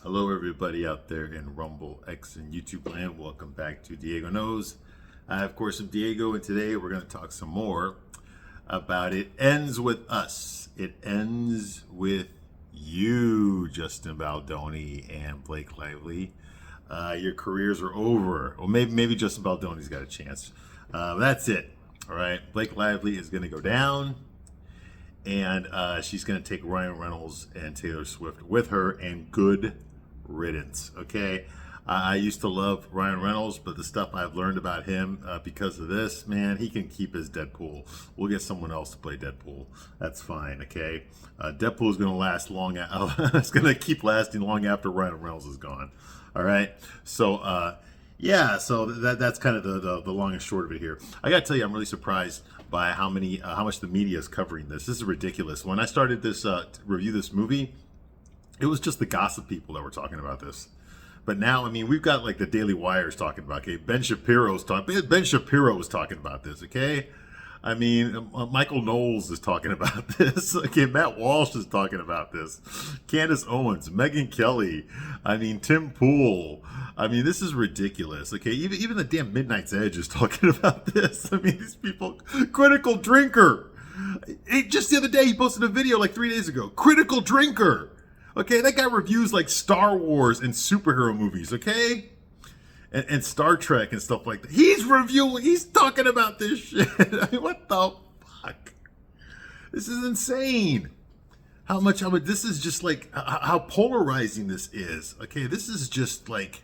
Hello, everybody out there in Rumble, X, and YouTube land. Welcome back to Diego Knows. I, of course, am Diego, and today we're going to talk some more about It Ends With Us. It ends with you, Justin Baldoni and Blake Lively. Your careers are over. Well, maybe Justin Baldoni's got a chance. That's it. All right. Blake Lively is going to go down. And she's going to take Ryan Reynolds and Taylor Swift with her, and good riddance. Okay, I used to love Ryan Reynolds, but the stuff I've learned about him because of this, man, he can keep his Deadpool. We'll get someone else to play Deadpool. That's fine. Okay, Deadpool is going to last long. It's going to keep lasting long after Ryan Reynolds is gone. All right, so yeah, so that's kind of the long and short of it here. I got to tell you, I'm really surprised by how much the media is covering this. This is ridiculous. When I started this to review this movie, it was just the gossip people that were talking about this. But now, I mean, we've got like the Daily Wire's talking about. Okay, Ben Shapiro was talking about this. Okay, I mean, Michael Knowles is talking about this. Okay, Matt Walsh is talking about this. Candace Owens, Megyn Kelly. I mean, Tim Pool. I mean, this is ridiculous. Okay, even the damn Midnight's Edge is talking about this. I mean, these people. Critical drinker. Just the other day, he posted a video like 3 days ago. Critical drinker. Okay, that guy reviews like Star Wars and superhero movies. Okay. And Star Trek and stuff like that. He's talking about this shit. I mean, what the fuck? This is insane. This is just like, how polarizing this is. Okay, this is just like,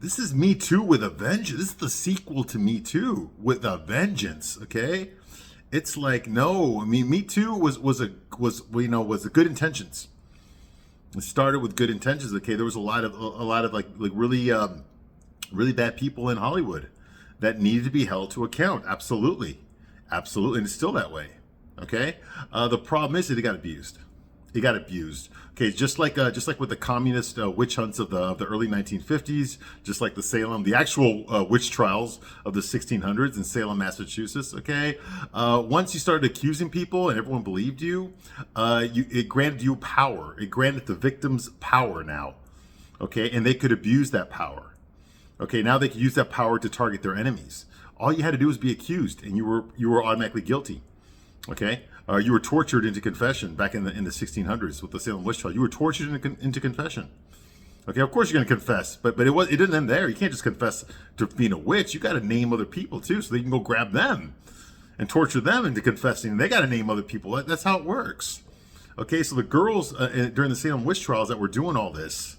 this is Me Too with a vengeance. This is the sequel to Me Too with a vengeance, okay? It's like, no, I mean, Me Too was good intentions. It started with good intentions, okay? There was a lot of like really bad people in Hollywood that needed to be held to account. Absolutely. And it's still that way. Okay. The problem is that it got abused. Okay. Just like with the communist witch hunts of the early 1950s, just like the actual witch trials of the 1600s in Salem, Massachusetts. Okay. Once you started accusing people and everyone believed you, it granted you power. It granted the victims power now. Okay. And they could abuse that power. Okay, now they can use that power to target their enemies. All you had to do was be accused, and you were automatically guilty. Okay, you were tortured into confession back in the 1600s with the Salem witch trial. You were tortured into confession. Okay, of course you're going to confess, but it didn't end there. You can't just confess to being a witch. You got to name other people too, so they can go grab them and torture them into confessing. And they got to name other people. That's how it works. Okay, so the girls during the Salem witch trials that were doing all this,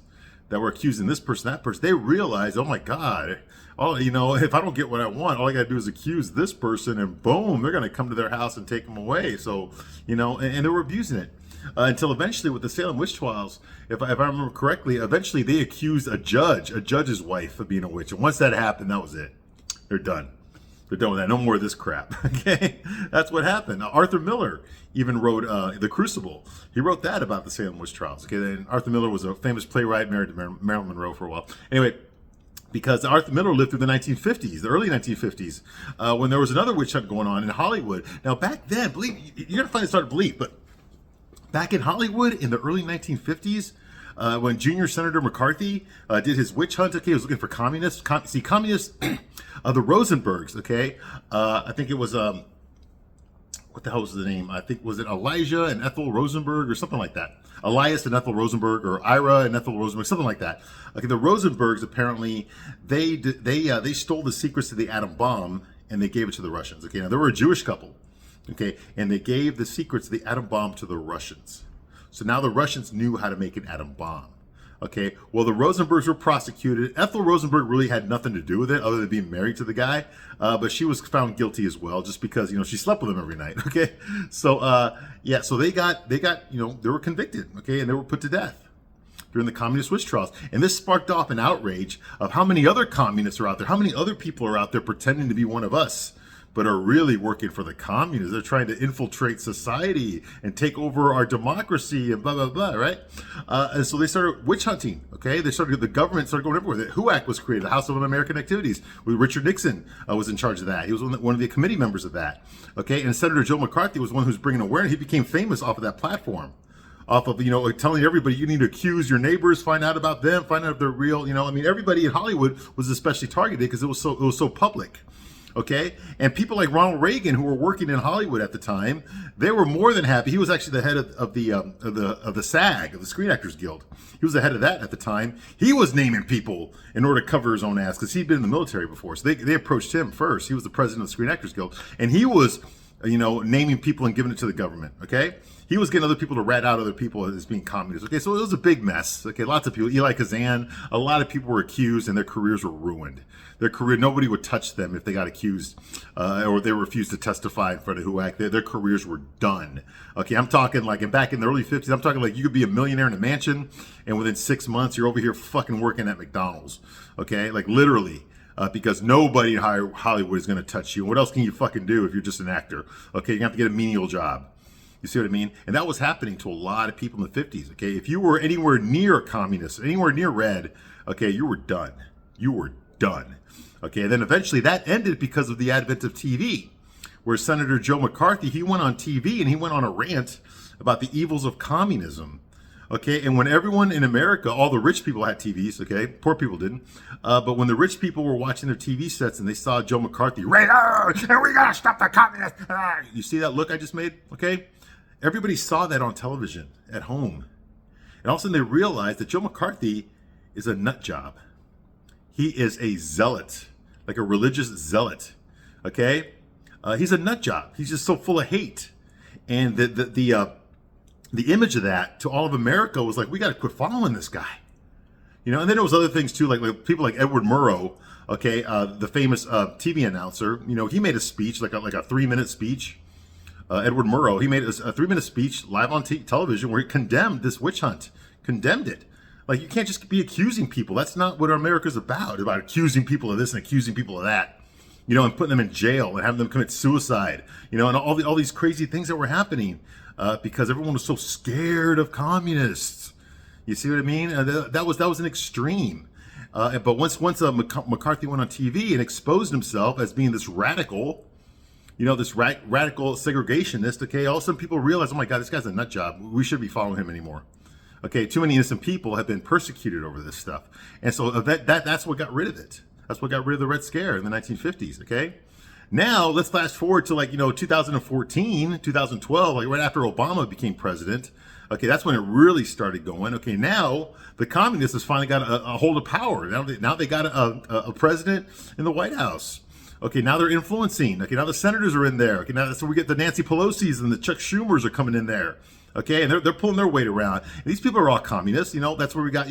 that were accusing this person, that person, they realized, oh my God, if I don't get what I want, all I got to do is accuse this person, and boom, they're going to come to their house and take them away. So, and they were abusing it until eventually with the Salem witch trials, if I remember correctly, eventually they accused a judge's wife of being a witch. And once that happened, that was it. They're done. They're done with that. No more of this crap. Okay, that's what happened. Arthur Miller even wrote The Crucible. He wrote that about the Salem witch trials. Okay, and Arthur Miller was a famous playwright, married to Marilyn Monroe for a while. Anyway, because Arthur Miller lived through the 1950s, the early 1950s, when there was another witch hunt going on in Hollywood. Now, back then, you're gonna find this hard to believe, but back in Hollywood in the early 1950s. When Junior Senator McCarthy did his witch hunt, okay, he was looking for communists. Communists, the Rosenbergs, okay? I think it was, what the hell was the name? I think, was it Elijah and Ethel Rosenberg or something like that? Elias and Ethel Rosenberg, or Ira and Ethel Rosenberg, something like that. Okay, the Rosenbergs, apparently, they stole the secrets to the atom bomb and they gave it to the Russians. Okay, now they were a Jewish couple, okay, and they gave the secrets of the atom bomb to the Russians. So now the Russians knew how to make an atom bomb. Okay, well, the Rosenbergs were prosecuted. Ethel Rosenberg really had nothing to do with it other than being married to the guy. But she was found guilty as well, just because, she slept with him every night. Okay, so so they were convicted. Okay, and they were put to death during the communist witch trials. And this sparked off an outrage of how many other communists are out there, how many other people are out there pretending to be one of us, but are really working for the communists. They're trying to infiltrate society and take over our democracy and blah, blah, blah, right? And so they started witch hunting, okay? The government started going everywhere. The HUAC was created, the House of Un-American Activities, with Richard Nixon was in charge of that. He was one of the committee members of that, okay? And Senator Joe McCarthy was one who was bringing awareness. He became famous off of that platform. off of, telling everybody you need to accuse your neighbors, find out about them, find out if they're real. I mean, everybody in Hollywood was especially targeted because it was so public. Okay, and people like Ronald Reagan, who were working in Hollywood at the time, they were more than happy. He was actually the head of the SAG, of the Screen Actors Guild. He was the head of that at the time. He was naming people in order to cover his own ass because he'd been in the military before. So they approached him first. He was the president of the Screen Actors Guild, and he was naming people and giving it to the government. Okay, he was getting other people to rat out other people as being communists. Okay, so it was a big mess. Okay, lots of people. Eli Kazan, a lot of people were accused, and their careers were ruined. Their career, nobody would touch them if they got accused or they refused to testify in front of HUAC. Their careers were done. Okay, I'm talking like, and back in the early 50s, I'm talking like you could be a millionaire in a mansion, and within 6 months, you're over here fucking working at McDonald's. Okay, like literally. Because nobody in Hollywood is going to touch you. What else can you fucking do if you're just an actor? Okay, you're going to have to get a menial job. You see what I mean? And that was happening to a lot of people in the 50s. Okay, if you were anywhere near a communist, anywhere near red, okay, you were done. You were done. Okay, and then eventually that ended because of the advent of TV, where Senator Joe McCarthy, he went on TV and he went on a rant about the evils of communism. Okay, and when everyone in America, all the rich people had TVs, okay, poor people didn't, but when the rich people were watching their TV sets and they saw Joe McCarthy, and we gotta stop the communists. You see that look I just made? Okay, everybody saw that on television at home, and all of a sudden they realized that Joe McCarthy is a nut job. He is a zealot, like a religious zealot. Okay, he's a nut job. He's just so full of hate, and the image of that to all of America was like, we got to quit following this guy, and then there was other things too, like people like Edward Murrow, okay, the famous TV announcer. He made a speech, like a 3-minute speech. Edward Murrow, he made a 3-minute speech live on television where he condemned this witch hunt, condemned it. Like, you can't just be accusing people. That's not what America's about accusing people of this and accusing people of that, and putting them in jail and having them commit suicide, and all these crazy things that were happening. Because everyone was so scared of communists. You see what I mean? That was an extreme. But once McCarthy went on TV and exposed himself as being this radical, this radical segregationist, okay, all of a sudden people realize, oh my God, this guy's a nut job. We shouldn't be following him anymore. Okay, too many innocent people have been persecuted over this stuff. And so that's what got rid of it. That's what got rid of the Red Scare in the 1950s, okay? Now, let's fast forward to 2014, 2012, like right after Obama became president. Okay, that's when it really started going. Okay, now the communists has finally got a hold of power. Now they got a president in the White House. Okay, now they're influencing. Okay, now the senators are in there. Okay, now that's where we get the Nancy Pelosi's and the Chuck Schumers are coming in there. Okay, and they're pulling their weight around. And these people are all communists. That's where we got,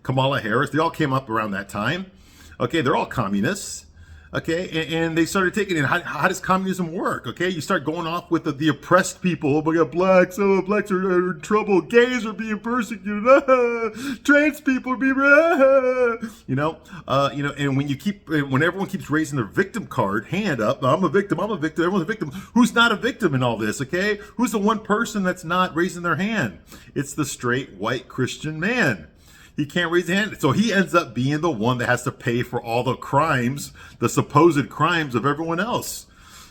Kamala Harris. They all came up around that time. Okay, they're all communists. Okay, and they started taking it. How does communism work? Okay, you start going off with the oppressed people. Oh my God, blacks are in trouble. Gays are being persecuted. Trans people are being, And when everyone keeps raising their victim card, hand up, I'm a victim, everyone's a victim. Who's not a victim in all this? Okay, who's the one person that's not raising their hand? It's the straight white Christian man. He can't raise his hand. So he ends up being the one that has to pay for all the crimes, the supposed crimes of everyone else,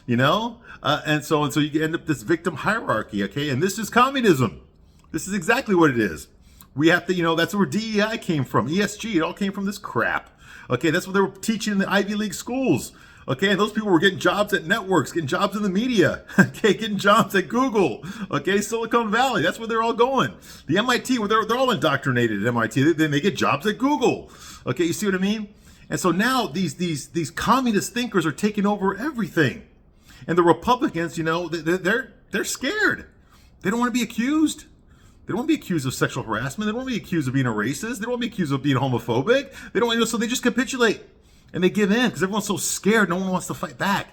and so you end up this victim hierarchy. Okay. And this is communism. This is exactly what it is. We have to, that's where DEI came from. ESG, it all came from this crap. Okay. That's what they were teaching in the Ivy League schools. Okay, and those people were getting jobs at networks, getting jobs in the media, okay, getting jobs at Google, okay, Silicon Valley. That's where they're all going. The MIT, they're all indoctrinated at MIT. Then they get jobs at Google. Okay, you see what I mean? And so now these communist thinkers are taking over everything, and the Republicans, they're scared. They don't want to be accused. They don't want to be accused of sexual harassment. They don't want to be accused of being a racist. They don't want to be accused of being homophobic. They don't, so they just capitulate. And they give in because everyone's so scared. No one wants to fight back.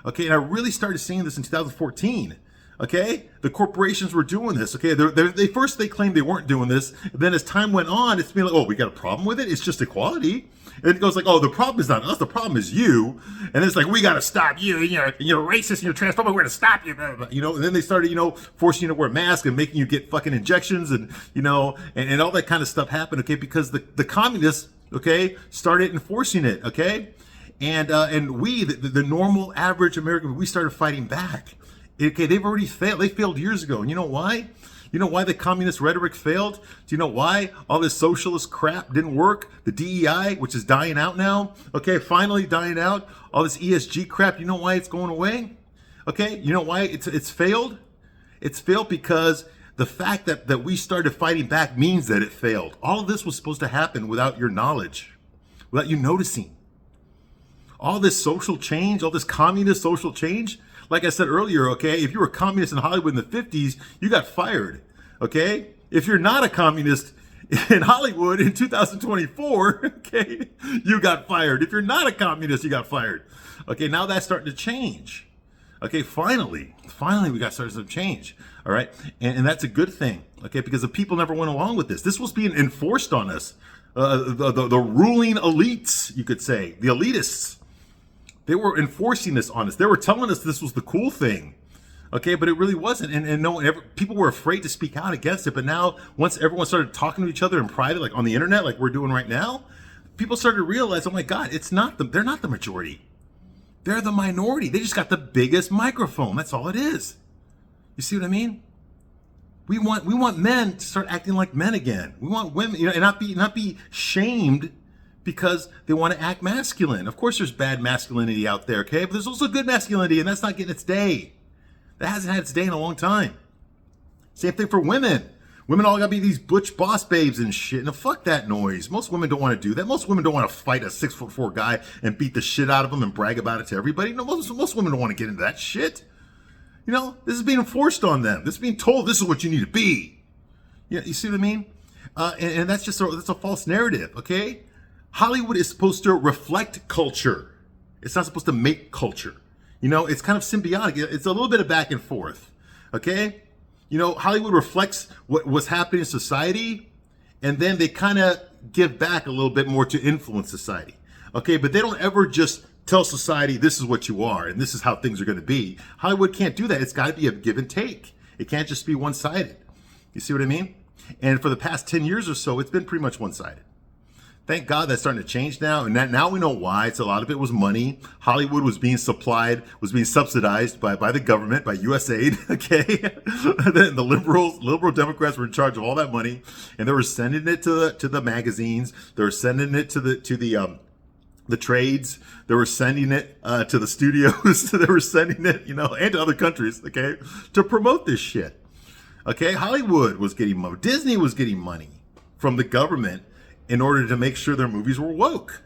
Okay, and I really started seeing this in 2014. Okay, the corporations were doing this. Okay, they claimed they weren't doing this. And then as time went on, it's been like, oh, we got a problem with it. It's just equality. And it goes like, oh, the problem is not us. The problem is you. And then it's like, we got to stop you. And you're racist and you're transphobic. We're going to stop you. And then they started, forcing you to wear masks and making you get fucking injections and and all that kind of stuff happened. Okay, because the communists, okay, started enforcing it, okay? And we, the normal average American, we started fighting back. Okay, they've already failed. They failed years ago. And you know why? You know why the communist rhetoric failed? Do you know why all this socialist crap didn't work? The DEI, which is dying out now, okay, finally dying out. All this ESG crap, you know why it's going away? Okay, you know why it's failed? It's failed because the fact that we started fighting back means that it failed. All of this was supposed to happen without your knowledge, without you noticing. All this social change, all this communist social change, like I said earlier, okay, if you were a communist in Hollywood in the 50s, you got fired, okay? If you're not a communist in Hollywood in 2024, okay, you got fired. If you're not a communist, you got fired. Okay, now that's starting to change. Okay, finally we got started to change, all right? And that's a good thing, okay, because the people never went along with this. This was being enforced on us. The ruling elites, you could say, the elitists, they were enforcing this on us. They were telling us this was the cool thing, okay, but it really wasn't. And no one people were afraid to speak out against it. But now, once everyone started talking to each other in private, like on the internet, like we're doing right now, people started to realize, oh my God, they're not the majority. They're the minority. They just got the biggest microphone. That's all it is. You see what I mean? We want men to start acting like men again. We want women, and not be shamed because they want to act masculine. Of course, there's bad masculinity out there, okay? But there's also good masculinity, and that's not getting its day. That hasn't had its day in a long time. Same thing for women. Women all gotta be these butch boss babes and shit. And fuck that noise. Most women don't want to do that. Most women don't want to fight a 6'4" guy and beat the shit out of him and brag about it to everybody. No, most women don't want to get into that shit. You know, this is being enforced on them. This is being told this is what you need to be. Yeah, you see what I mean? And that's just that's a false narrative, okay? Hollywood is supposed to reflect culture. It's not supposed to make culture. You know, it's kind of symbiotic. It's a little bit of back and forth, okay? You know, Hollywood reflects what's happening in society, and then they kind of give back a little bit more to influence society, okay? But they don't ever just tell society this is what you are and this is how things are going to be. Hollywood can't do that. It's got to be a give and take. It can't just be one-sided. You see what I mean? And for the past 10 years or so, it's been pretty much one-sided. Thank God that's starting to change now. And now we know why. It's a lot of it was money. Hollywood was being subsidized by the government, by USAID, okay? The liberal Democrats were in charge of all that money, and they were sending it to the magazines. They were sending it to the trades. They were sending it to the studios. They were sending it, and to other countries, okay, to promote this shit. Okay, Hollywood was getting money. Disney was getting money from the government in order to make sure their movies were woke.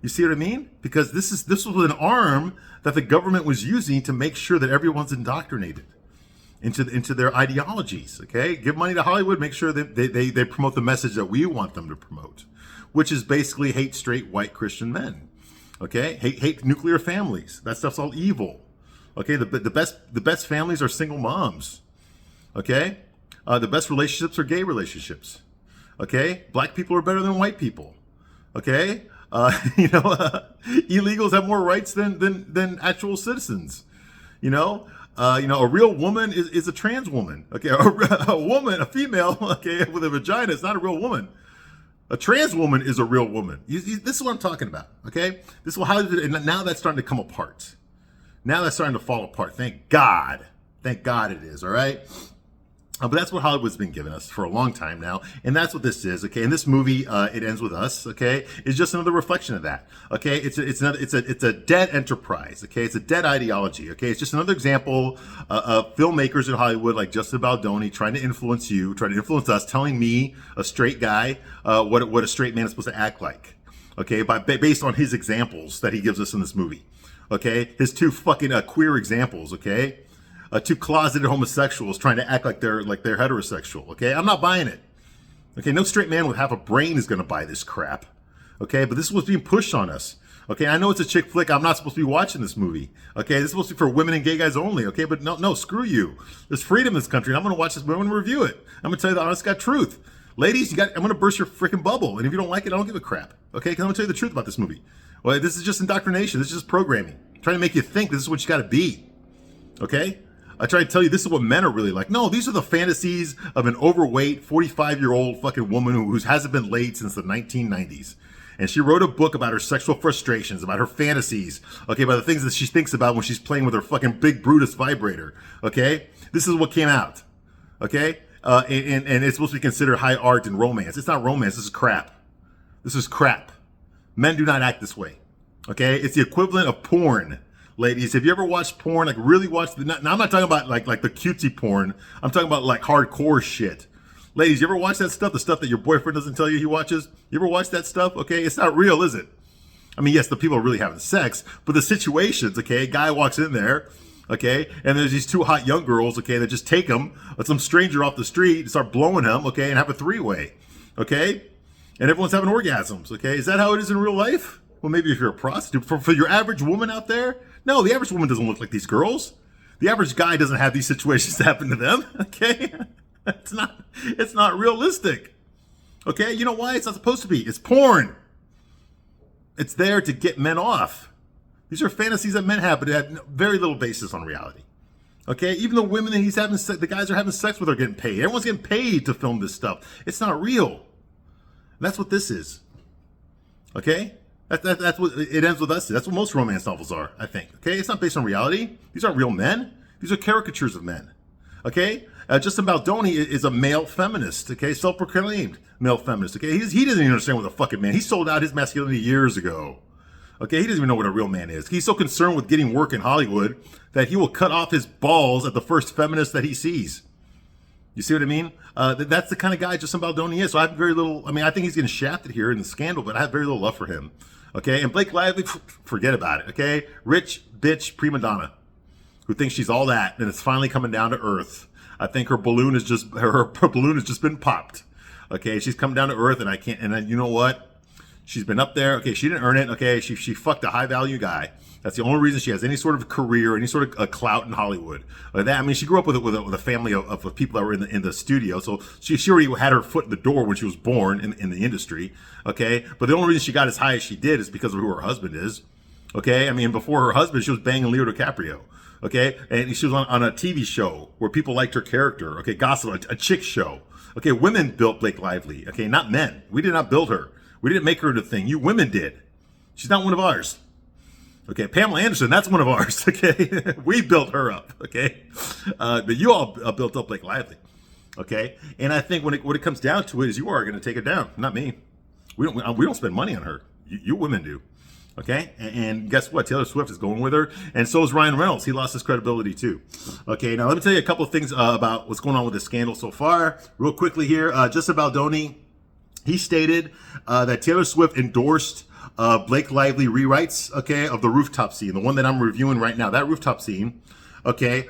You see what I mean? Because this was an arm that the government was using to make sure that everyone's indoctrinated into their ideologies. Okay, give money to Hollywood, make sure that they promote the message that we want them to promote, which is basically hate straight white Christian men. Okay, hate nuclear families. That stuff's all evil. Okay, the best families are single moms. Okay, the best relationships are gay relationships. Okay, black people are better than white people. Okay, illegals have more rights than actual citizens. A real woman is a trans woman. Okay, a female, okay, with a vagina is not a real woman. A trans woman is a real woman. This is what I'm talking about. Okay, this is and now that's starting to come apart. Now that's starting to fall apart. Thank God it is. All right. But that's what Hollywood's been giving us for a long time now, and that's what this is, okay? And this movie, It Ends With Us, okay, is just another reflection of that, okay? It's a dead enterprise, okay? It's a dead ideology, okay? It's just another example of filmmakers in Hollywood like Justin Baldoni trying to influence you, trying to influence us, telling me, a straight guy, what a straight man is supposed to act like, okay? Based on his examples that he gives us in this movie, okay? His two fucking queer examples, okay? Two closeted homosexuals trying to act like they're heterosexual. Okay, I'm not buying it. Okay, no straight man with half a brain is going to buy this crap. Okay, but this is what's being pushed on us. Okay, I know it's a chick flick. I'm not supposed to be watching this movie. Okay, this is supposed to be for women and gay guys only. Okay, but no, screw you. There's freedom in this country, and I'm going to watch this movie. I'm going to review it. I'm going to tell you the honest God truth. Ladies, I'm going to burst your freaking bubble, and if you don't like it, I don't give a crap. Okay, because I'm going to tell you the truth about this movie. Well, this is just indoctrination. This is just programming. I'm trying to make you think this is what you got to be. Okay. I try to tell you this is what men are really like. No, these are the fantasies of an overweight 45-year-old fucking woman who hasn't been laid since the 1990s. And she wrote a book about her sexual frustrations, about her fantasies, okay, about the things that she thinks about when she's playing with her fucking big Brutus vibrator, okay? This is what came out, okay? and it's supposed to be considered high art and romance. It's not romance. This is crap. This is crap. Men do not act this way. Okay, it's the equivalent of porn. Ladies, have you ever watched porn? Like really watched now I'm not talking about like the cutesy porn. I'm talking about like hardcore shit. Ladies, you ever watch that stuff? The stuff that your boyfriend doesn't tell you he watches? You ever watch that stuff? Okay, it's not real, is it? I mean, yes, the people are really having sex, but the situations, okay, a guy walks in there, okay, and there's these two hot young girls, okay, that just take him, some stranger off the street, and start blowing him, okay, and have a three-way, okay? And everyone's having orgasms, okay? Is that how it is in real life? Well, maybe if you're a prostitute. For your average woman out there, no, the average woman doesn't look like these girls. The average guy doesn't have these situations happen to them, okay? It's not realistic, okay? You know why? It's not supposed to be. It's porn. It's there to get men off. These are fantasies that men have, but it had very little basis on reality. Okay, even the women that he's having, the guys are having sex with are getting paid. Everyone's getting paid to film this stuff. It's not real. That's what this is. Okay, that's what it ends with us. That's what most romance novels are, I think. Okay, it's not based on reality. These aren't real men. These are caricatures of men. Okay, Justin Baldoni is a male feminist. Okay, self-proclaimed male feminist. Okay, he doesn't even understand what a fucking man. He sold out his masculinity years ago. Okay, he doesn't even know what a real man is. He's so concerned with getting work in Hollywood that he will cut off his balls at the first feminist that he sees. You see what I mean? That's the kind of guy Justin Baldoni is. So I have very little, I think he's getting shafted here in the scandal, but I have very little love for him. Okay, and Blake Lively, forget about it. Okay, rich bitch prima donna who thinks she's all that and it's finally coming down to earth. I think her balloon has just been popped. Okay, she's come down to earth, and you know what? She's been up there. Okay, she didn't earn it. Okay, she fucked a high value guy. That's the only reason she has any sort of career, any sort of clout in Hollywood. She grew up with a family of people that were in the studio, so she already had her foot in the door when she was born in the industry. Okay, but the only reason she got as high as she did is because of who her husband is. Okay, before her husband, she was banging Leo DiCaprio. Okay, and she was on a TV show where people liked her character. Okay, gossip, a chick show. Okay, women built Blake Lively. Okay, not men. We did not build her. We didn't make her into a thing. You women did. She's not one of ours. Okay, Pamela Anderson, that's one of ours. Okay, we built her up. Okay, but you all built up Blake Lively. Okay, and I think when it comes down to it, is you are going to take it down, not me. We don't spend money on her. You women do. Okay, and guess what? Taylor Swift is going with her, and so is Ryan Reynolds. He lost his credibility too. Okay, now let me tell you a couple of things about what's going on with this scandal so far. Real quickly here, Justin Baldoni, he stated that Taylor Swift endorsed Blake Lively rewrites, okay, of the rooftop scene, the one that I'm reviewing right now. That rooftop scene, okay.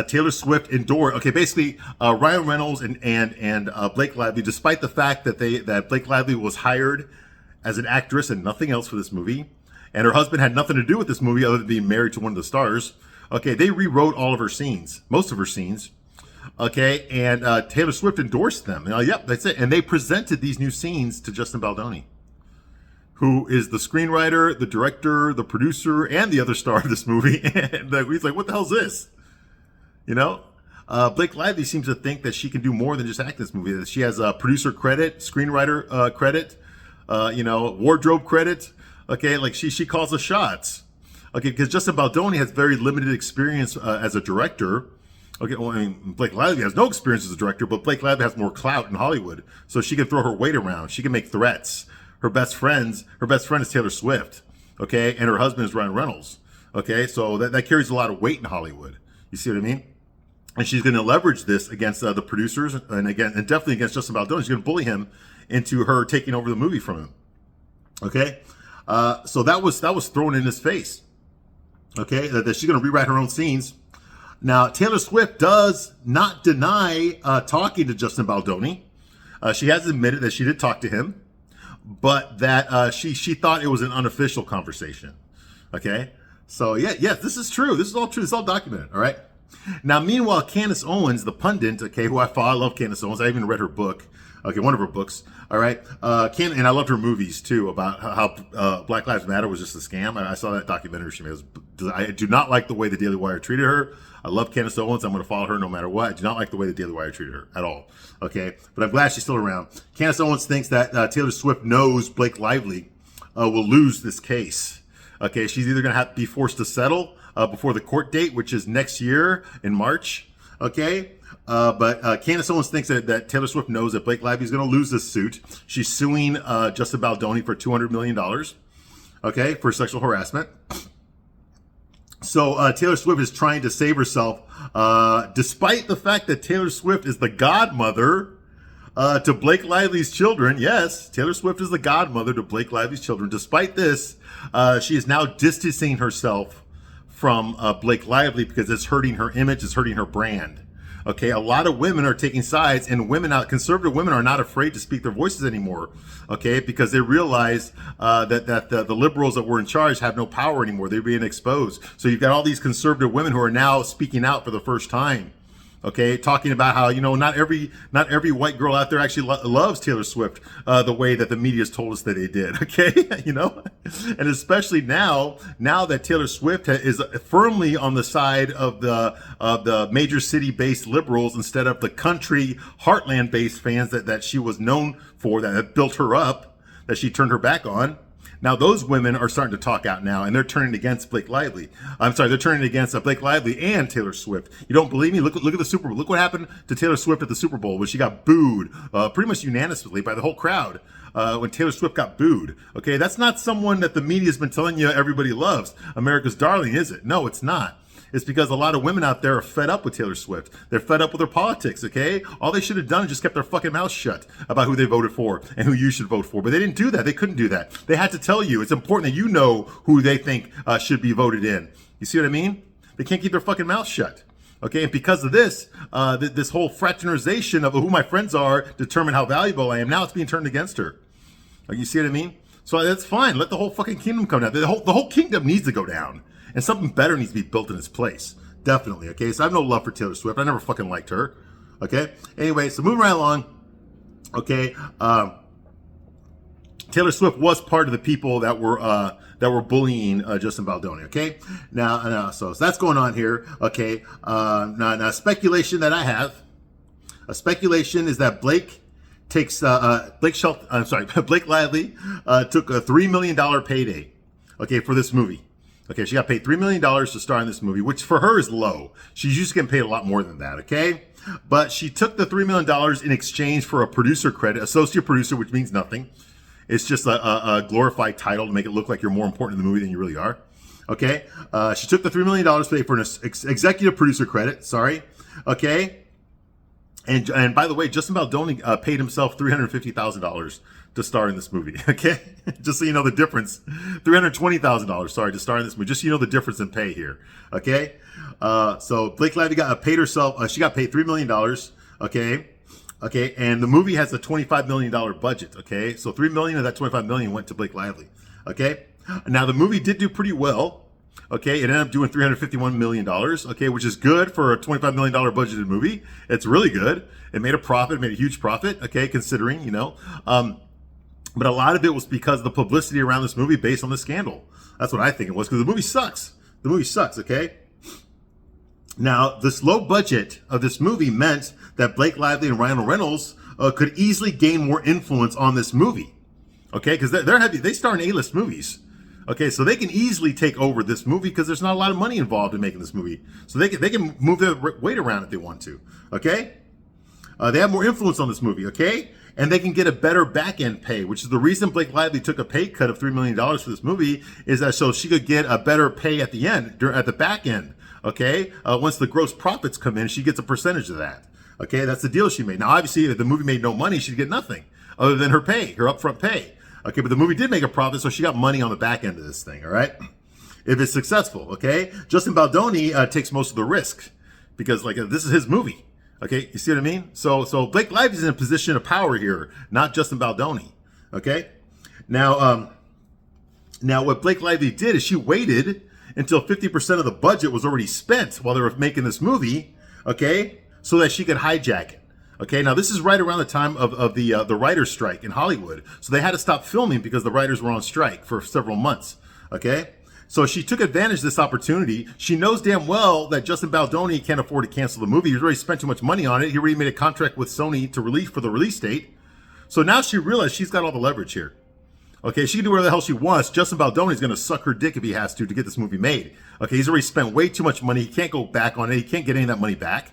Taylor Swift endorsed. Okay, basically, Ryan Reynolds and Blake Lively, despite the fact that Blake Lively was hired as an actress and nothing else for this movie, and her husband had nothing to do with this movie other than being married to one of the stars. Okay, they rewrote all of her scenes, most of her scenes. Okay, and Taylor Swift endorsed them. Yep, that's it. And they presented these new scenes to Justin Baldoni, who is the screenwriter, the director, the producer, and the other star of this movie. And he's like, what the hell's this? You know? Blake Lively seems to think that she can do more than just act in this movie. That she has a producer credit, screenwriter credit, wardrobe credit. Okay, like she calls the shots. Okay, because Justin Baldoni has very limited experience as a director. Okay, well, Blake Lively has no experience as a director, but Blake Lively has more clout in Hollywood, so she can throw her weight around. She can make threats. Her best friend is Taylor Swift. Okay, and her husband is Ryan Reynolds. Okay, so that carries a lot of weight in Hollywood. You see what I mean? And she's going to leverage this against the producers, and definitely against Justin Baldoni. She's going to bully him into her taking over the movie from him. Okay, so that was thrown in his face. Okay, that she's going to rewrite her own scenes. Now, Taylor Swift does not deny talking to Justin Baldoni. She has admitted that she did talk to him, but that she thought it was an unofficial conversation. Okay, so yes, this is true. This is all true. It's all documented. All right. Now, meanwhile, Candace Owens, the pundit, okay, who I follow, I love Candace Owens. I even read her book. Okay, one of her books. All right, and I loved her movies too about how Black Lives Matter was just a scam. I saw that documentary she made. I do not like the way the Daily Wire treated her. I love Candace Owens. I'm going to follow her no matter what. I do not like the way the Daily Wire treated her at all. Okay, but I'm glad she's still around. Candace Owens thinks that Taylor Swift knows Blake Lively will lose this case. Okay, she's either going to have to be forced to settle before the court date, which is next year in March. Okay. But Candace Owens thinks that Taylor Swift knows that Blake Lively is going to lose this suit. She's suing Justin Baldoni for $200 million, okay, for sexual harassment. So Taylor Swift is trying to save herself, despite the fact that Taylor Swift is the godmother to Blake Lively's children. Yes, Taylor Swift is the godmother to Blake Lively's children. Despite this, she is now distancing herself from Blake Lively because it's hurting her image, it's hurting her brand. Okay, a lot of women are taking sides, and conservative women are not afraid to speak their voices anymore. Okay, because they realize that the liberals that were in charge have no power anymore. They're being exposed. So you've got all these conservative women who are now speaking out for the first time. Okay, talking about how, not every white girl out there actually loves Taylor Swift the way that the media's told us that they did. Okay, and especially now that Taylor Swift is firmly on the side of the major city-based liberals instead of the country heartland-based fans that she was known for, that have built her up, that she turned her back on. Now those women are starting to talk out now, and they're turning against Blake Lively. They're turning against Blake Lively and Taylor Swift. You don't believe me? Look at the Super Bowl. Look what happened to Taylor Swift at the Super Bowl when she got booed, pretty much unanimously by the whole crowd. When Taylor Swift got booed. Okay, that's not someone that the media's been telling you everybody loves. America's darling, is it? No, it's not. It's because a lot of women out there are fed up with Taylor Swift. They're fed up with her politics, okay? All they should have done is just kept their fucking mouth shut about who they voted for and who you should vote for. But they didn't do that. They couldn't do that. They had to tell you. It's important that you know who they think should be voted in. You see what I mean? They can't keep their fucking mouth shut. Okay, and because of this, this whole fraternization of who my friends are determine how valuable I am, now it's being turned against her. You see what I mean? So that's fine. Let the whole fucking kingdom come down. The whole kingdom needs to go down. And something better needs to be built in its place. Definitely, okay? So I have no love for Taylor Swift. I never fucking liked her, okay? Anyway, so moving right along, okay? Taylor Swift was part of the people that were bullying Justin Baldoni, okay? Now, so that's going on here, okay? Now, speculation that I have, a speculation is that Blake Lively took a $3 million payday, okay, for this movie. Okay, she got paid $3 million to star in this movie, which for her is low. She's used to getting paid a lot more than that, okay? But she took the $3 million in exchange for a producer credit, associate producer, which means nothing. It's just a glorified title to make it look like you're more important in the movie than you really are, okay? She took the $3 million to pay for an executive producer credit, sorry, okay? And by the way, Justin Baldoni paid himself $350,000 to star in this movie, okay? Just so you know the difference. $320,000, sorry, to star in this movie. Just so you know the difference in pay here, okay? So Blake Lively paid herself, she got paid $3 million, okay? Okay, and the movie has a $25 million budget, okay? So $3 million of that $25 million went to Blake Lively, okay? Now, the movie did do pretty well. Okay, it ended up doing $351 million, okay, which is good for a $25 million budgeted movie. It's really good. It made a profit, made a huge profit, okay, considering, but a lot of it was because of the publicity around this movie based on the scandal. That's what I think it was, because the movie sucks. The movie sucks, okay? Now, this low budget of this movie meant that Blake Lively and Ryan Reynolds could easily gain more influence on this movie, okay, because they star in A-list movies. Okay, so they can easily take over this movie because there's not a lot of money involved in making this movie. So they can move their weight around if they want to, okay? They have more influence on this movie, okay? And they can get a better back-end pay, which is the reason Blake Lively took a pay cut of $3 million for this movie, is that so she could get a better pay at the end, at the back end, okay? Once the gross profits come in, she gets a percentage of that, okay? That's the deal she made. Now, obviously, if the movie made no money, she'd get nothing other than her pay, her upfront pay. Okay, but the movie did make a profit, so she got money on the back end of this thing, all right? If it's successful, okay? Justin Baldoni takes most of the risk because, this is his movie, okay? You see what I mean? So Blake Lively is in a position of power here, not Justin Baldoni, okay? Now what Blake Lively did is she waited until 50% of the budget was already spent while they were making this movie, okay? So that she could hijack it. Okay, now this is right around the time of the writer's strike in Hollywood. So they had to stop filming because the writers were on strike for several months. Okay, so she took advantage of this opportunity. She knows damn well that Justin Baldoni can't afford to cancel the movie. He's already spent too much money on it. He already made a contract with Sony to release for the release date. So now she realized she's got all the leverage here. Okay, she can do whatever the hell she wants. Justin Baldoni is going to suck her dick if he has to get this movie made. Okay, he's already spent way too much money. He can't go back on it. He can't get any of that money back.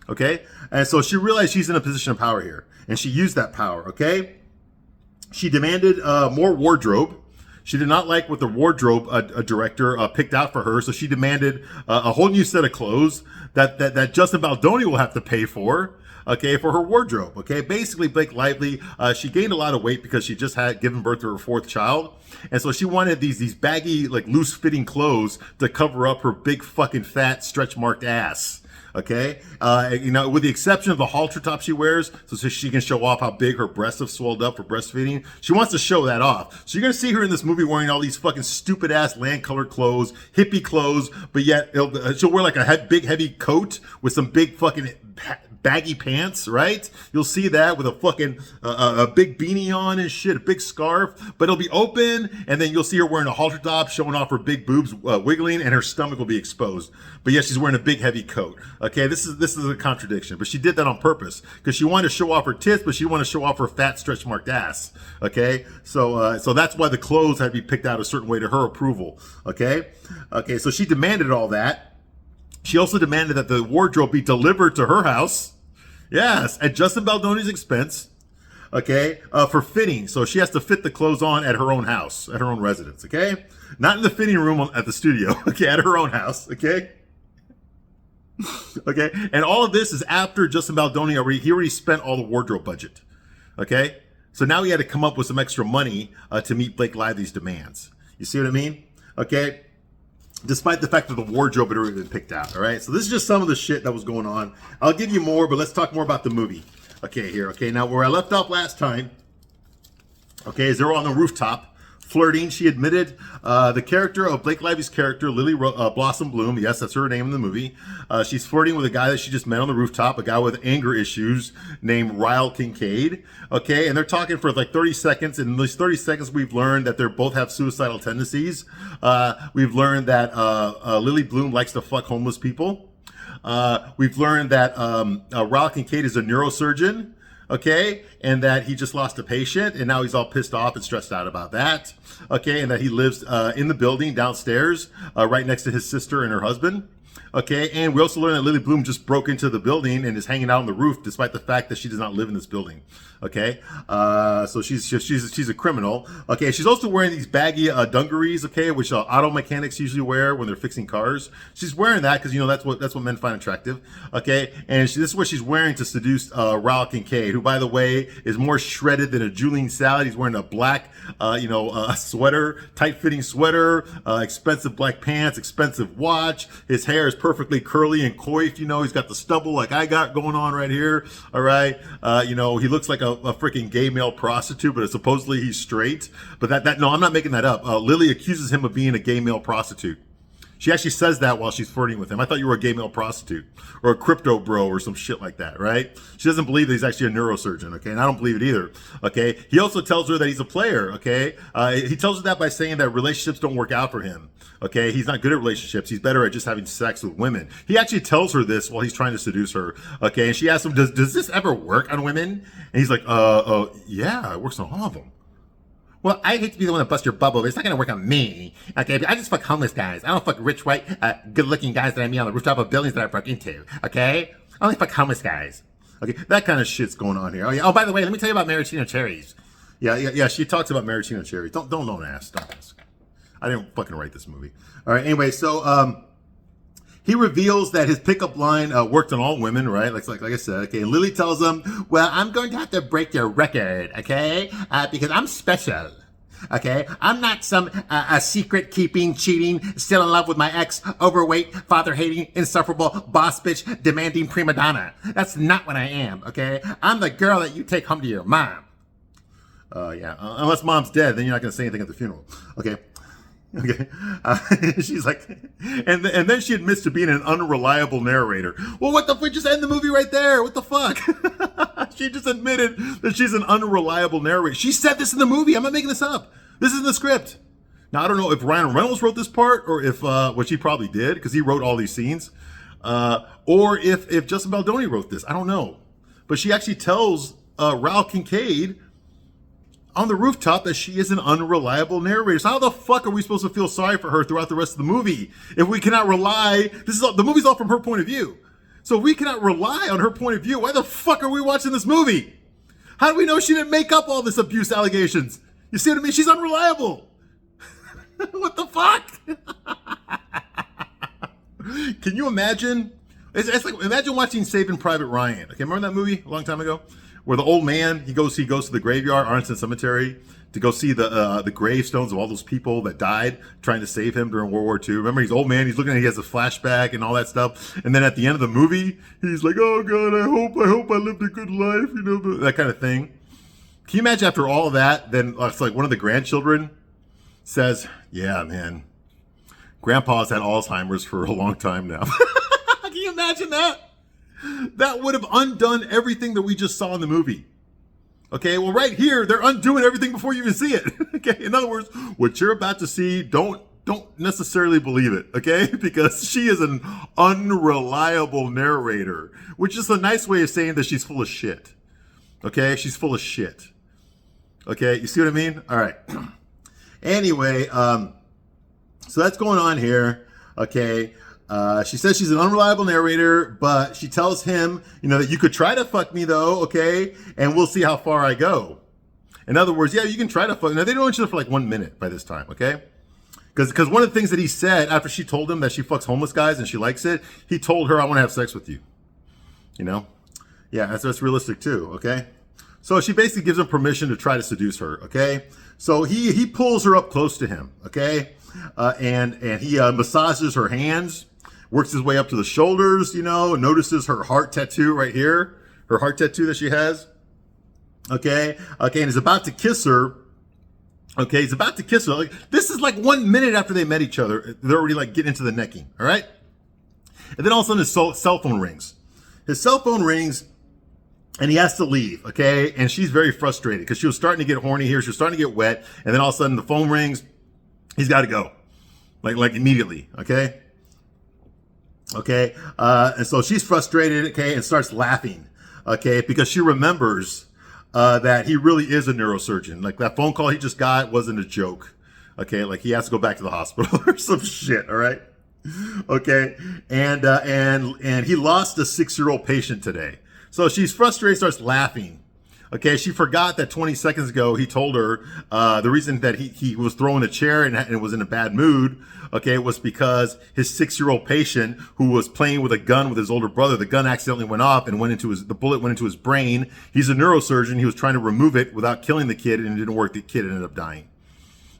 Okay, and so she realized she's in a position of power here, and she used that power. Okay, she demanded more wardrobe. She did not like what the wardrobe director picked out for her, so she demanded a whole new set of clothes that Justin Baldoni will have to pay for. Okay, for her wardrobe. Okay, basically Blake Lively, she gained a lot of weight because she just had given birth to her fourth child, and so she wanted these baggy, like loose fitting clothes to cover up her big fucking fat stretch marked ass. Okay, with the exception of the halter top she wears, so she can show off how big her breasts have swelled up for breastfeeding. She wants to show that off. So you're gonna see her in this movie wearing all these fucking stupid ass land colored clothes, hippie clothes, but yet she'll wear like a big heavy coat with some big fucking baggy pants, right? You'll see that with a fucking a big beanie on and shit, a big scarf, but it'll be open, and then you'll see her wearing a halter top, showing off her big boobs wiggling, and her stomach will be exposed. But yes, she's wearing a big heavy coat. Okay, this is a contradiction, but she did that on purpose because she wanted to show off her tits, but she wanted to show off her fat stretch marked ass. Okay, so that's why the clothes had to be picked out a certain way to her approval. Okay, so she demanded all that. She also demanded that the wardrobe be delivered to her house. Yes, at Justin Baldoni's expense. Okay, for fitting. So she has to fit the clothes on at her own house, at her own residence. Okay, not in the fitting room at the studio. Okay, at her own house. Okay. Okay, and all of this is after Justin Baldoni already spent all the wardrobe budget. Okay, so now he had to come up with some extra money to meet Blake Lively's demands. You see what I mean? Okay, despite the fact that the wardrobe had already been picked out. All right, so this is just some of the shit that was going on. I'll give you more, but let's talk more about the movie. Okay, here. Okay, now where I left off last time. Okay, is they're on the rooftop flirting. She admitted the character of Blake Lively's character, Lily Blossom Bloom. Yes, that's her name in the movie. She's flirting with a guy that she just met on the rooftop, a guy with anger issues named Ryle Kincaid. Okay, and they're talking for like 30 seconds. And in these 30 seconds, we've learned that they both have suicidal tendencies. We've learned that Lily Bloom likes to fuck homeless people. We've learned that Ryle Kincaid is a neurosurgeon. Okay, and that he just lost a patient, and now he's all pissed off and stressed out about that. Okay, and that he lives in the building downstairs, right next to his sister and her husband. Okay, and we also learned that Lily Bloom just broke into the building and is hanging out on the roof, despite the fact that she does not live in this building. Okay, so she's a criminal. Okay, she's also wearing these baggy dungarees. Okay, which auto mechanics usually wear when they're fixing cars. She's wearing that because that's what men find attractive. Okay, and this is what she's wearing to seduce Ryle Kincaid, who, by the way, is more shredded than a Julian salad. He's wearing a black, sweater, tight-fitting sweater, expensive black pants, expensive watch. His hair is perfectly curly and coiffed. He's got the stubble like I got going on right here. All right, he looks like a freaking gay male prostitute, but supposedly he's straight. But no, I'm not making that up. Lily accuses him of being a gay male prostitute. She actually says that while she's flirting with him. I thought you were a gay male prostitute or a crypto bro or some shit like that, right? She doesn't believe that he's actually a neurosurgeon, okay? And I don't believe it either, okay? He also tells her that he's a player, okay? He tells her that by saying that relationships don't work out for him, okay? He's not good at relationships. He's better at just having sex with women. He actually tells her this while he's trying to seduce her, okay? And she asks him, does this ever work on women? And he's like, yeah, it works on all of them. Well, I hate to be the one to bust your bubble, but it's not going to work on me. Okay, I just fuck homeless guys. I don't fuck rich, white, good-looking guys that I meet on the rooftop of buildings that I broke into. Okay? I only fuck homeless guys. Okay, that kind of shit's going on here. Oh, yeah. Oh, by the way, let me tell you about maraschino cherries. Yeah. She talks about maraschino cherries. Don't ask. Don't ask. I didn't fucking write this movie. All right. Anyway, so he reveals that his pickup line worked on all women, right? Like I said, okay. And Lily tells him, well, I'm going to have to break your record, okay? Because I'm special, okay? I'm not some secret keeping, cheating, still in love with my ex, overweight, father hating, insufferable, boss bitch, demanding prima donna. That's not what I am, okay? I'm the girl that you take home to your mom. Unless mom's dead, then you're not going to say anything at the funeral, okay? Okay, she's like, and then she admits to being an unreliable narrator. Well, what the fuck? Just end the movie right there. What the fuck? She just admitted that she's an unreliable narrator. She said this in the movie. I'm not making this up. This is in the script. Now, I don't know if Ryan Reynolds wrote this part or if, which he probably did because he wrote all these scenes, or if Justin Baldoni wrote this. I don't know. But she actually tells Ryle Kincaid on the rooftop that she is an unreliable narrator. So how the fuck are we supposed to feel sorry for her throughout the rest of the movie if we cannot rely? The movie's all from her point of view. So we cannot rely on her point of view. Why the fuck are we watching this movie? How do we know she didn't make up all this abuse allegations? You see what I mean? She's unreliable. What the fuck? Can you imagine? It's like, imagine watching Saving Private Ryan. Okay, remember that movie a long time ago? Where the old man, he goes to the graveyard, Arlington Cemetery, to go see the gravestones of all those people that died trying to save him during World War II. Remember, he's old man, he's looking at, he has a flashback and all that stuff. And then at the end of the movie, he's like, oh God, I hope I lived a good life, you know, that kind of thing. Can you imagine after all of that, then it's like one of the grandchildren says, yeah, man, Grandpa's had Alzheimer's for a long time now. Can you imagine that? That would have undone everything that we just saw in the movie. Okay, well, right here, they're undoing everything before you even see it. Okay, in other words, what you're about to see, don't necessarily believe it, okay? Because she is an unreliable narrator, which is a nice way of saying that she's full of shit. Okay, she's full of shit. Okay, you see what I mean? All right. Anyway, so that's going on here. Okay. She says she's an unreliable narrator, but she tells him, you know, that you could try to fuck me though, okay? And we'll see how far I go. In other words, yeah, you can try to fuck. Now, they know each other for like 1 minute by this time, okay? Because one of the things that he said after she told him that she fucks homeless guys and she likes it, he told her, I want to have sex with you. You know? Yeah, that's realistic too, okay? So she basically gives him permission to try to seduce her, okay? So he pulls her up close to him, okay? And he massages her hands, works his way up to the shoulders, you know, notices her heart tattoo right here, her heart tattoo that she has. Okay, and he's about to kiss her. Okay, he's about to kiss her. Like, this is like 1 minute after they met each other. They're already like getting into the necking, all right? And then all of a sudden his cell phone rings. His cell phone rings and he has to leave, okay? And she's very frustrated because she was starting to get horny here. She was starting to get wet. And then all of a sudden the phone rings. He's got to go. Like immediately, okay? Okay, and so she's frustrated, okay, and starts laughing, okay, because she remembers that he really is a neurosurgeon. Like that phone call he just got wasn't a joke, okay, like he has to go back to the hospital or some shit, all right? Okay, and he lost a 6-year-old patient today. So she's frustrated, starts laughing. Okay, she forgot that 20 seconds ago he told her the reason that he was throwing a chair and was in a bad mood, okay, was because his 6-year-old patient who was playing with a gun with his older brother, the gun accidentally went off and the bullet went into his brain. He's a neurosurgeon. He was trying to remove it without killing the kid, and it didn't work. The kid ended up dying.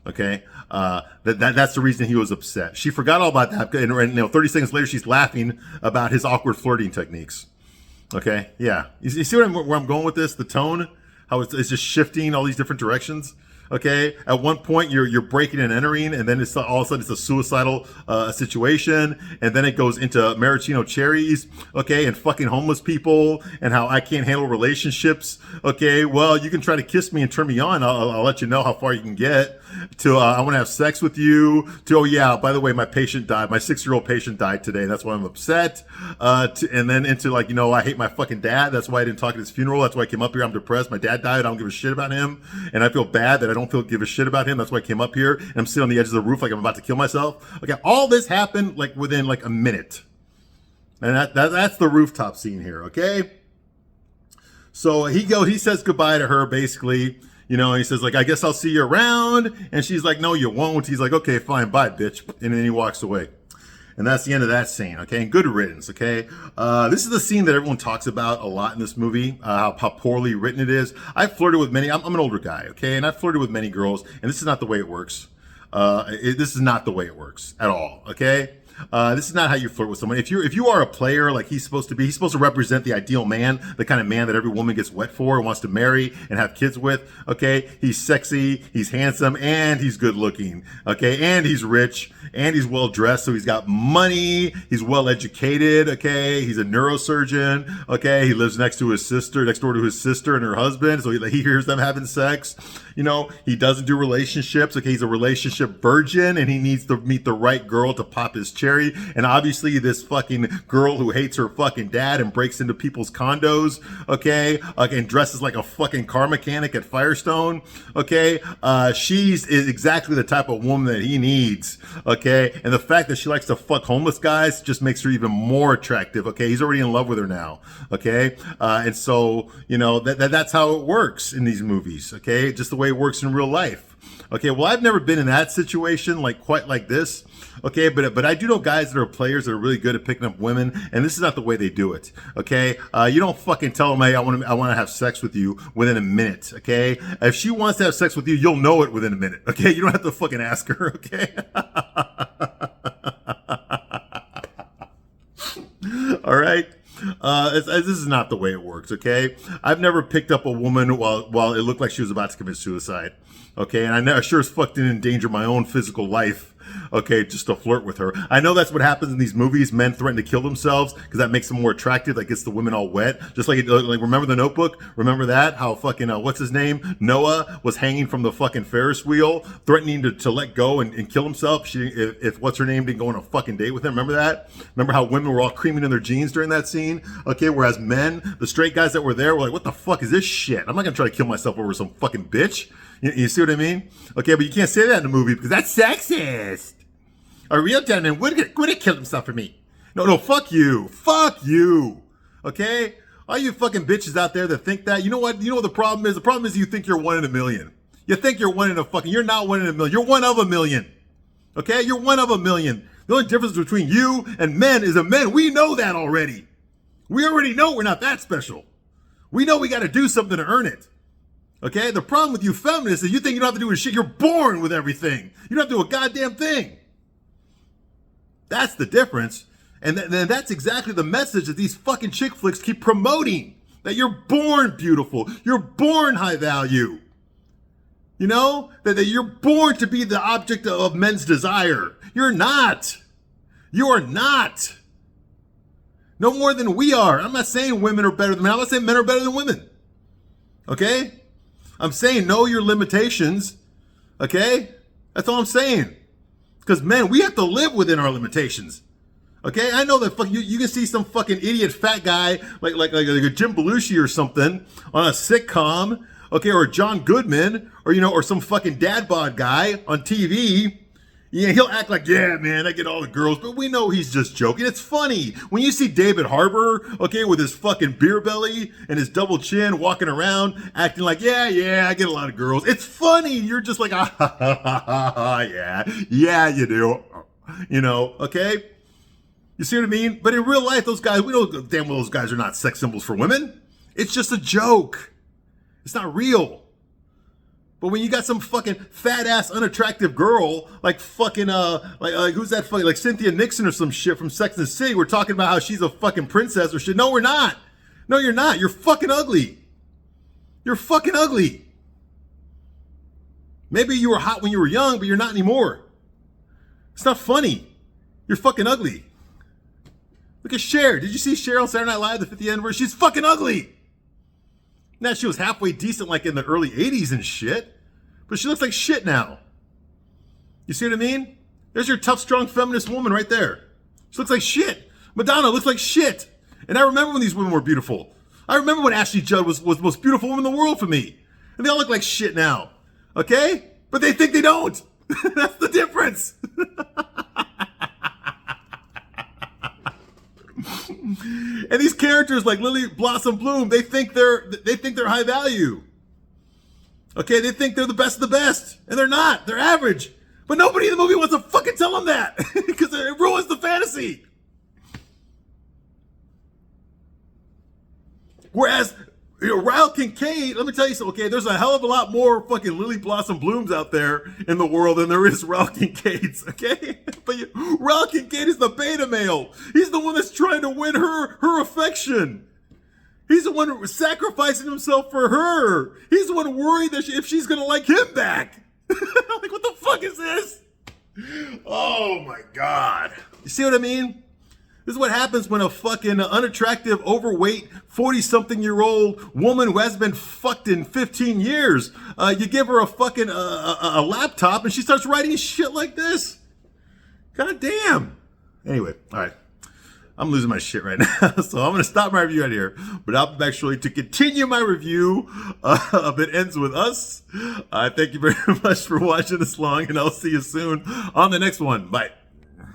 Okay, that's the reason he was upset. She forgot all about that, and you know, 30 seconds later she's laughing about his awkward flirting techniques. Okay, yeah. You see where I'm going with this? The tone, how it's just shifting all these different directions. Okay, at one point you're breaking and entering, and then it's all of a sudden it's a suicidal situation, and then it goes into maraschino cherries, okay, and fucking homeless people, and how I can't handle relationships. Okay, well, you can try to kiss me and turn me on. I'll let you know how far you can get. To I want to have sex with you. To, oh yeah, by the way, my patient died. My 6-year-old patient died today. That's why I'm upset. And then into like, you know, I hate my fucking dad. That's why I didn't talk at his funeral. That's why I came up here. I'm depressed. My dad died. I don't give a shit about him, and I feel bad that I don't give a shit about him. That's why I came up here, and I'm sitting on the edge of the roof like I'm about to kill myself. Okay, all this happened like within like a minute, and that's the rooftop scene here. Okay, so he says goodbye to her basically. You know, he says, like, I guess I'll see you around. And she's like, no, you won't. He's like, okay, fine, bye, bitch. And then he walks away. And that's the end of that scene, okay? And good riddance, okay? This is the scene that everyone talks about a lot in this movie, how poorly written it is. I've flirted with many, I'm an older guy, okay? And I've flirted with many girls, and this is not the way it works. This is not the way it works at all, okay? This is not how you flirt with someone. If you are a player like he's supposed to represent the ideal man, the kind of man that every woman gets wet for and wants to marry and have kids with. Okay, he's sexy, he's handsome, and he's good looking. Okay, and he's rich, and he's well dressed, so he's got money. He's well educated. Okay, he's a neurosurgeon. Okay, he lives next door to his sister and her husband, so he hears them having sex. You know, he doesn't do relationships. Okay, he's a relationship virgin, and he needs to meet the right girl to pop his cherry. And obviously this fucking girl who hates her fucking dad and breaks into people's condos, okay, and dresses like a fucking car mechanic at Firestone, okay, she's is exactly the type of woman that he needs, okay. And the fact that she likes to fuck homeless guys just makes her even more attractive, okay. He's already in love with her now, okay. And so, you know, that's how it works in these movies, okay, just the way it works in real life. Okay, well, I've never been in that situation like quite like this. Okay, but I do know guys that are players that are really good at picking up women, and this is not the way they do it. Okay, you don't fucking tell them, hey, I want to have sex with you within a minute. Okay, if she wants to have sex with you, you'll know it within a minute. Okay, you don't have to fucking ask her. Okay. All right. This is not the way it works, okay? I've never picked up a woman while it looked like she was about to commit suicide, okay? And I sure as fuck didn't endanger my own physical life, okay, just to flirt with her. I know that's what happens in these movies. Men threaten to kill themselves because that makes them more attractive. That gets the women all wet. Just like remember The Notebook? Remember that? How fucking, what's his name? Noah was hanging from the fucking Ferris wheel, threatening to let go and kill himself if what's her name didn't go on a fucking date with him. Remember that? Remember how women were all creaming in their jeans during that scene? Okay, whereas men, the straight guys that were there were like, what the fuck is this shit? I'm not gonna try to kill myself over some fucking bitch. You see what I mean? Okay, but you can't say that in a movie because that's sexist. A real gentleman would have killed himself for me. No, fuck you. Fuck you. Okay? All you fucking bitches out there that think that, you know what the problem is? The problem is you think you're 1 in a million. You think you're you're not 1 in a million. You're 1 of a million. Okay? You're 1 of a million. The only difference between you and men is we know that already. We already know we're not that special. We know we got to do something to earn it. Okay? The problem with you feminists is you think you don't have to do a shit. You're born with everything. You don't have to do a goddamn thing. That's the difference. And that's exactly the message that these fucking chick flicks keep promoting. That you're born beautiful. You're born high value. You know? That you're born to be the object of men's desire. You're not. You are not. No more than we are. I'm not saying women are better than men. I'm not saying men are better than women. Okay? I'm saying know your limitations. Okay? That's all I'm saying. Because, man, we have to live within our limitations. Okay? I know that you can see some fucking idiot fat guy like a Jim Belushi or something on a sitcom, okay, or John Goodman, or some fucking dad bod guy on TV. Yeah, he'll act like, yeah, man, I get all the girls, but we know he's just joking. It's funny. When you see David Harbour, okay, with his fucking beer belly and his double chin walking around acting like, yeah, I get a lot of girls. It's funny. You're just like, yeah, you do. Okay? You see what I mean? But in real life, those guys, we know damn well those guys are not sex symbols for women. It's just a joke. It's not real. But when you got some fucking fat ass unattractive girl like fucking like who's that fucking like Cynthia Nixon or some shit from Sex and the City, we're talking about how she's a fucking princess or shit. No, we're not. No, you're not. You're fucking ugly. You're fucking ugly. Maybe you were hot when you were young, but you're not anymore. It's not funny. You're fucking ugly. Look at Cher. Did you see Cher on Saturday Night Live, the 50th anniversary? She's fucking ugly. Now, she was halfway decent like in the early 80s and shit, but she looks like shit now. You see what I mean? There's your tough, strong, feminist woman right there. She looks like shit. Madonna looks like shit. And I remember when these women were beautiful. I remember when Ashley Judd was the most beautiful woman in the world for me. And they all look like shit now. Okay? But they think they don't. That's the difference. And these characters like Lily Blossom Bloom, they think they're high value. Okay, they think they're the best of the best, and they're not. They're average. But nobody in the movie wants to fucking tell them that because it ruins the fantasy. Whereas Ryle Kincaid, let me tell you something. Okay, there's a hell of a lot more fucking Lily Blossom Blooms out there in the world than there is Ryle Kincaids. Okay, but Ryle Kincaid is the beta male. He's the one that's trying to win her affection. He's the one sacrificing himself for her. He's the one worried that if she's gonna like him back. Like, what the fuck is this? Oh my God. You see what I mean? This is what happens when a fucking unattractive, overweight, 40-something-year-old woman who hasn't been fucked in 15 years, you give her a fucking a laptop and she starts writing shit like this. God damn. Anyway, all right. I'm losing my shit right now, so I'm going to stop my review right here. But I'll be back shortly to continue my review of It Ends With Us. Thank you very much for watching this long, and I'll see you soon on the next one. Bye.